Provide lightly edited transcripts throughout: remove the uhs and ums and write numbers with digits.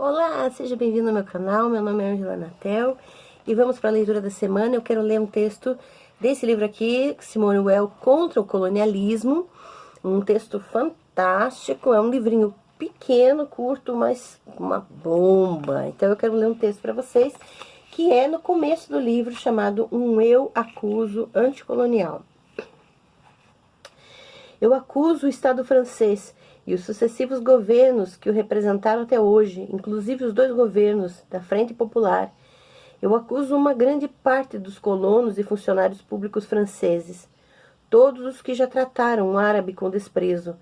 Olá, seja bem-vindo ao meu canal, meu nome é Angela Natel e vamos para a leitura da semana. Eu quero ler um texto desse livro aqui, Simone Weil, Contra o Colonialismo, um texto fantástico, é um livrinho pequeno, curto, mas uma bomba. Então eu quero ler um texto para vocês, que é no começo do livro, chamado Um Eu Acuso Anticolonial. Eu acuso o Estado francês e os sucessivos governos que o representaram até hoje, inclusive os dois governos da Frente Popular. Eu acuso uma grande parte dos colonos e funcionários públicos franceses, todos os que já trataram o árabe com desprezo,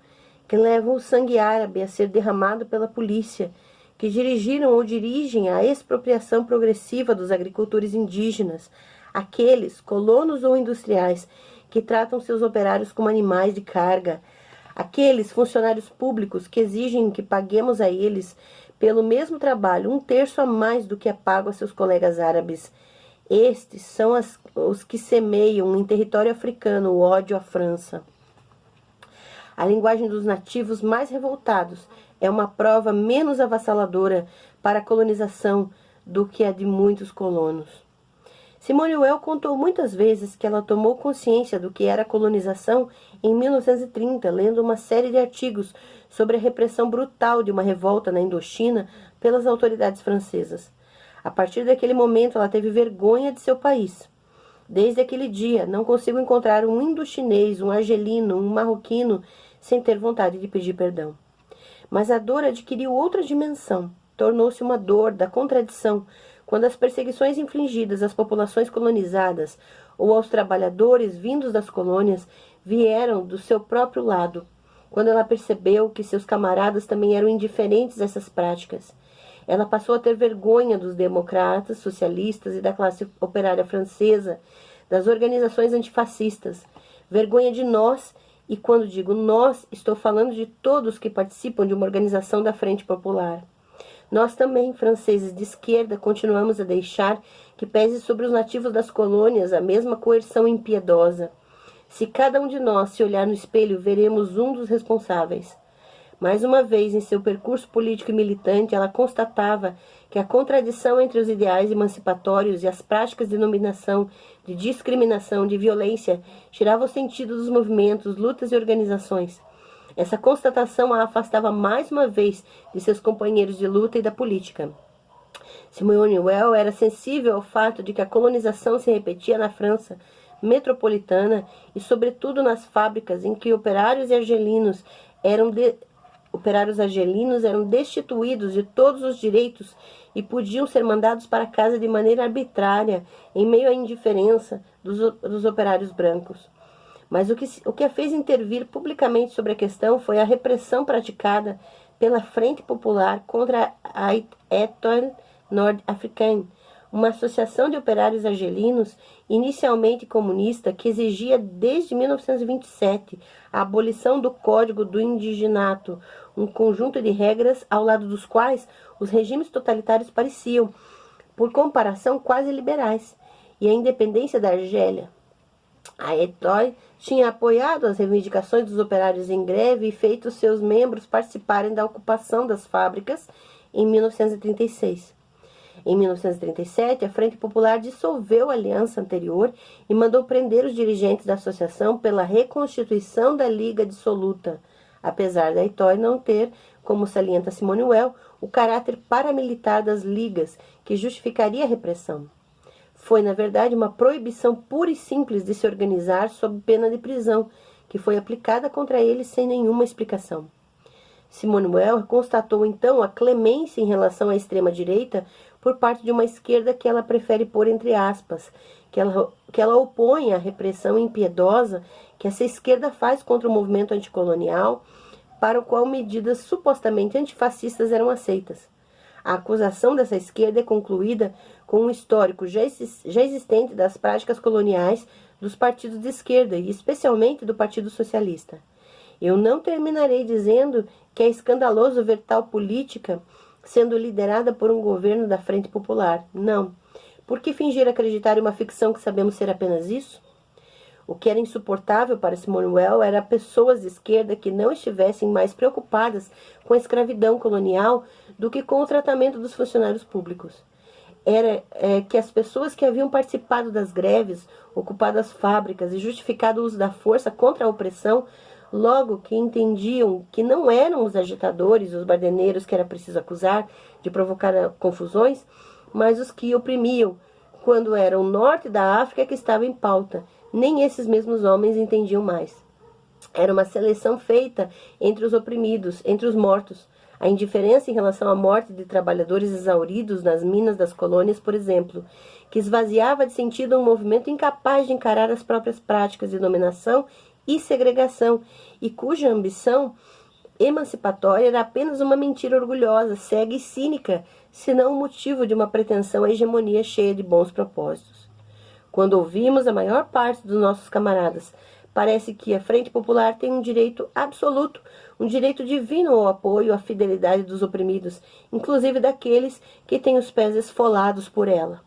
que levam o sangue árabe a ser derramado pela polícia, que dirigiram ou dirigem a expropriação progressiva dos agricultores indígenas, aqueles, colonos ou industriais, que tratam seus operários como animais de carga, aqueles funcionários públicos que exigem que paguemos a eles, pelo mesmo trabalho, 1/3 a mais do que é pago a seus colegas árabes. Estes são os que semeiam em território africano o ódio à França. A linguagem dos nativos mais revoltados é uma prova menos avassaladora para a colonização do que a de muitos colonos. Simone Weil contou muitas vezes que ela tomou consciência do que era a colonização em 1930, lendo uma série de artigos sobre a repressão brutal de uma revolta na Indochina pelas autoridades francesas. A partir daquele momento, ela teve vergonha de seu país. Desde aquele dia, não consigo encontrar um indochinês, um argelino, um marroquino, sem ter vontade de pedir perdão. Mas a dor adquiriu outra dimensão, tornou-se uma dor da contradição, quando as perseguições infligidas às populações colonizadas ou aos trabalhadores vindos das colônias vieram do seu próprio lado, quando ela percebeu que seus camaradas também eram indiferentes a essas práticas. Ela passou a ter vergonha dos democratas, socialistas e da classe operária francesa, das organizações antifascistas, vergonha de nós, e quando digo nós, estou falando de todos que participam de uma organização da Frente Popular. Nós também, franceses de esquerda, continuamos a deixar que pese sobre os nativos das colônias a mesma coerção impiedosa. Se cada um de nós se olhar no espelho, veremos um dos responsáveis. Mais uma vez, em seu percurso político e militante, ela constatava que a contradição entre os ideais emancipatórios e as práticas de dominação, de discriminação, de violência, tirava o sentido dos movimentos, lutas e organizações. Essa constatação a afastava mais uma vez de seus companheiros de luta e da política. Simone Weil era sensível ao fato de que a colonização se repetia na França metropolitana e, sobretudo, nas fábricas em que operários argelinos eram destituídos de todos os direitos e podiam ser mandados para casa de maneira arbitrária, em meio à indiferença dos operários brancos. Mas o que a fez intervir publicamente sobre a questão foi a repressão praticada pela Frente Popular contra a Étoile Nord-Africaine, uma associação de operários argelinos, inicialmente comunista, que exigia desde 1927 a abolição do Código do Indigenato, um conjunto de regras ao lado dos quais os regimes totalitários pareciam, por comparação, quase liberais, e a independência da Argélia. A Étoile tinha apoiado as reivindicações dos operários em greve e feito seus membros participarem da ocupação das fábricas em 1936. Em 1937, a Frente Popular dissolveu a aliança anterior e mandou prender os dirigentes da associação pela reconstituição da Liga Dissoluta, apesar da Étoile não ter, como salienta Simone Weil, o caráter paramilitar das ligas que justificaria a repressão. Foi, na verdade, uma proibição pura e simples de se organizar sob pena de prisão, que foi aplicada contra eles sem nenhuma explicação. Simone Weil constatou, então, a clemência em relação à extrema-direita por parte de uma esquerda que ela prefere pôr entre aspas, que ela opõe à repressão impiedosa que essa esquerda faz contra o movimento anticolonial, para o qual medidas supostamente antifascistas eram aceitas. A acusação dessa esquerda é concluída com um histórico já existente das práticas coloniais dos partidos de esquerda, e especialmente do Partido Socialista. Eu não terminarei dizendo que é escandaloso ver tal política sendo liderada por um governo da Frente Popular. Não. Por que fingir acreditar em uma ficção que sabemos ser apenas isso? O que era insuportável para Simone Weil era pessoas de esquerda que não estivessem mais preocupadas com a escravidão colonial do que com o tratamento dos funcionários públicos. Era que as pessoas que haviam participado das greves, ocupado as fábricas e justificado o uso da força contra a opressão, logo que entendiam que não eram os agitadores, os baderneros que era preciso acusar de provocar confusões, mas os que oprimiam, quando era o norte da África que estava em pauta. Nem esses mesmos homens entendiam mais. Era uma seleção feita entre os oprimidos, entre os mortos. A indiferença em relação à morte de trabalhadores exauridos nas minas das colônias, por exemplo, que esvaziava de sentido um movimento incapaz de encarar as próprias práticas de dominação e segregação, e cuja ambição emancipatória era apenas uma mentira orgulhosa, cega e cínica, senão o motivo de uma pretensão à hegemonia cheia de bons propósitos. Quando ouvimos a maior parte dos nossos camaradas, parece que a Frente Popular tem um direito absoluto, um direito divino ao apoio, à fidelidade dos oprimidos, inclusive daqueles que têm os pés esfolados por ela.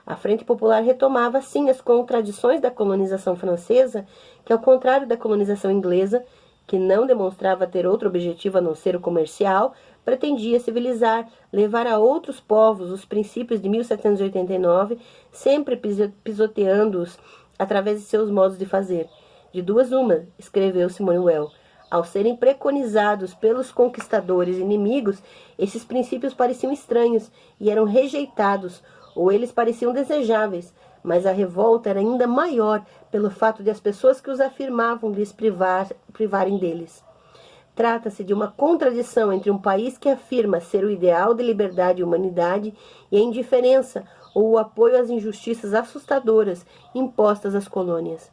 A Frente Popular retomava, sim, as contradições da colonização francesa, que, ao contrário da colonização inglesa, que não demonstrava ter outro objetivo a não ser o comercial, pretendia civilizar, levar a outros povos os princípios de 1789, sempre pisoteando-os através de seus modos de fazer. De duas uma, escreveu Simone Weil, ao serem preconizados pelos conquistadores inimigos, esses princípios pareciam estranhos e eram rejeitados, ou eles pareciam desejáveis, mas a revolta era ainda maior pelo fato de as pessoas que os afirmavam lhes privarem deles. Trata-se de uma contradição entre um país que afirma ser o ideal de liberdade e humanidade e a indiferença ou o apoio às injustiças assustadoras impostas às colônias.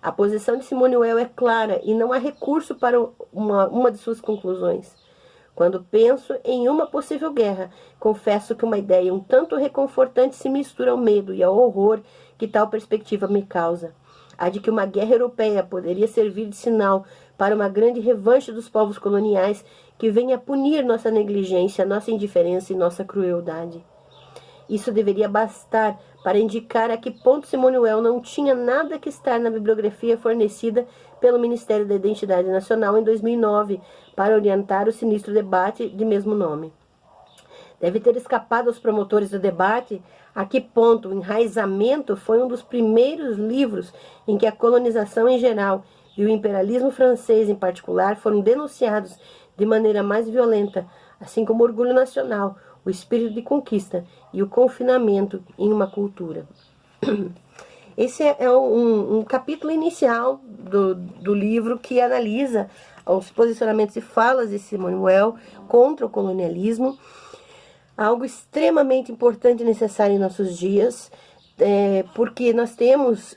A posição de Simone Weil é clara e não há recurso para uma de suas conclusões. Quando penso em uma possível guerra, confesso que uma ideia um tanto reconfortante se mistura ao medo e ao horror que tal perspectiva me causa. A de que uma guerra europeia poderia servir de sinal para uma grande revanche dos povos coloniais que venha punir nossa negligência, nossa indiferença e nossa crueldade. Isso deveria bastar para indicar a que ponto Simone Weil não tinha nada que estar na bibliografia fornecida pelo Ministério da Identidade Nacional em 2009 para orientar o sinistro debate de mesmo nome. Deve ter escapado aos promotores do debate a que ponto o Enraizamento foi um dos primeiros livros em que a colonização em geral e o imperialismo francês em particular foram denunciados de maneira mais violenta, assim como o orgulho nacional, o espírito de conquista e o confinamento em uma cultura. Esse é um capítulo inicial do livro que analisa os posicionamentos e falas de Simone Weil contra o colonialismo, algo extremamente importante e necessário em nossos dias, porque nós temos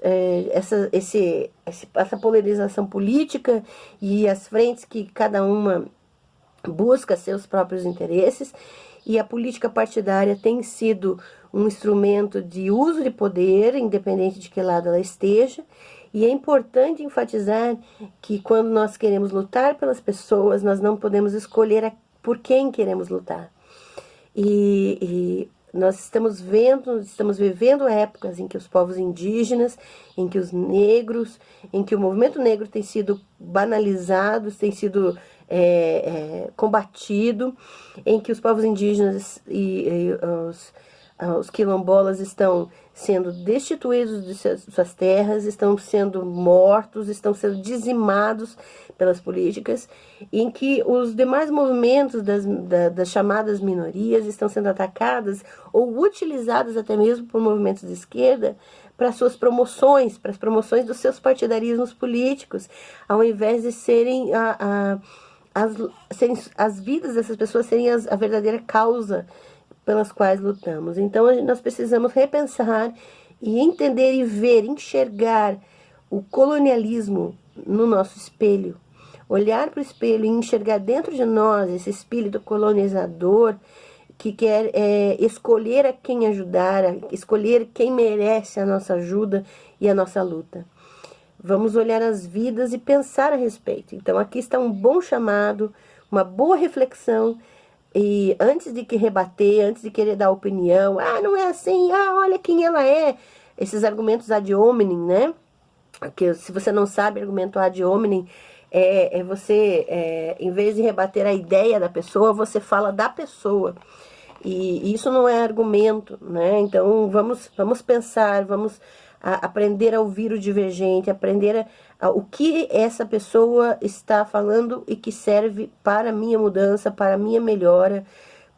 essa polarização política e as frentes que cada uma busca seus próprios interesses, e a política partidária tem sido um instrumento de uso de poder, independente de que lado ela esteja, e é importante enfatizar que quando nós queremos lutar pelas pessoas, nós não podemos escolher por quem queremos lutar. E nós estamos vivendo épocas em que os povos indígenas, em que os negros, em que o movimento negro tem sido banalizado, tem sido combatido, em que os povos indígenas e os quilombolas estão sendo destituídos de suas terras, estão sendo mortos, estão sendo dizimados pelas políticas, em que os demais movimentos das chamadas minorias estão sendo atacadas ou utilizadas até mesmo por movimentos de esquerda para suas promoções, para as promoções dos seus partidarismos políticos, ao invés de serem as vidas dessas pessoas serem a verdadeira causa pelas quais lutamos. Então nós precisamos repensar e entender e ver, enxergar o colonialismo no nosso espelho, olhar para o espelho e enxergar dentro de nós esse espírito colonizador que quer escolher a quem ajudar, escolher quem merece a nossa ajuda e a nossa luta. Vamos olhar as vidas e pensar a respeito. Então aqui está um bom chamado, uma boa reflexão. E antes de rebater, antes de querer dar opinião, não é assim, olha quem ela é, esses argumentos ad hominem, né? Que se você não sabe, argumento ad hominem Em vez de rebater a ideia da pessoa, você fala da pessoa. E isso não é argumento, né? Então vamos pensar, vamos aprender a ouvir o divergente, aprender o que essa pessoa está falando e que serve para a minha mudança, para a minha melhora,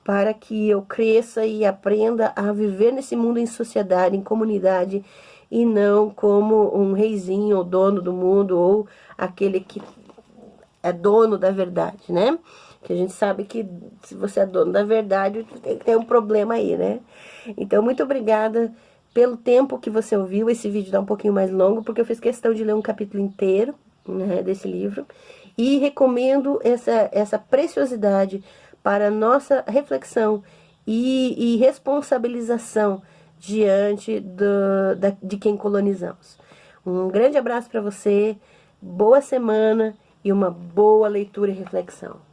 para que eu cresça e aprenda a viver nesse mundo em sociedade, em comunidade, e não como um reizinho, ou dono do mundo, ou aquele que é dono da verdade, né? Que a gente sabe que se você é dono da verdade, tem um problema aí, né? Então, muito obrigada pelo tempo que você ouviu. Esse vídeo tá um pouquinho mais longo, porque eu fiz questão de ler um capítulo inteiro, né, desse livro. E recomendo essa preciosidade para a nossa reflexão e responsabilização diante de quem colonizamos. Um grande abraço para você, boa semana e uma boa leitura e reflexão.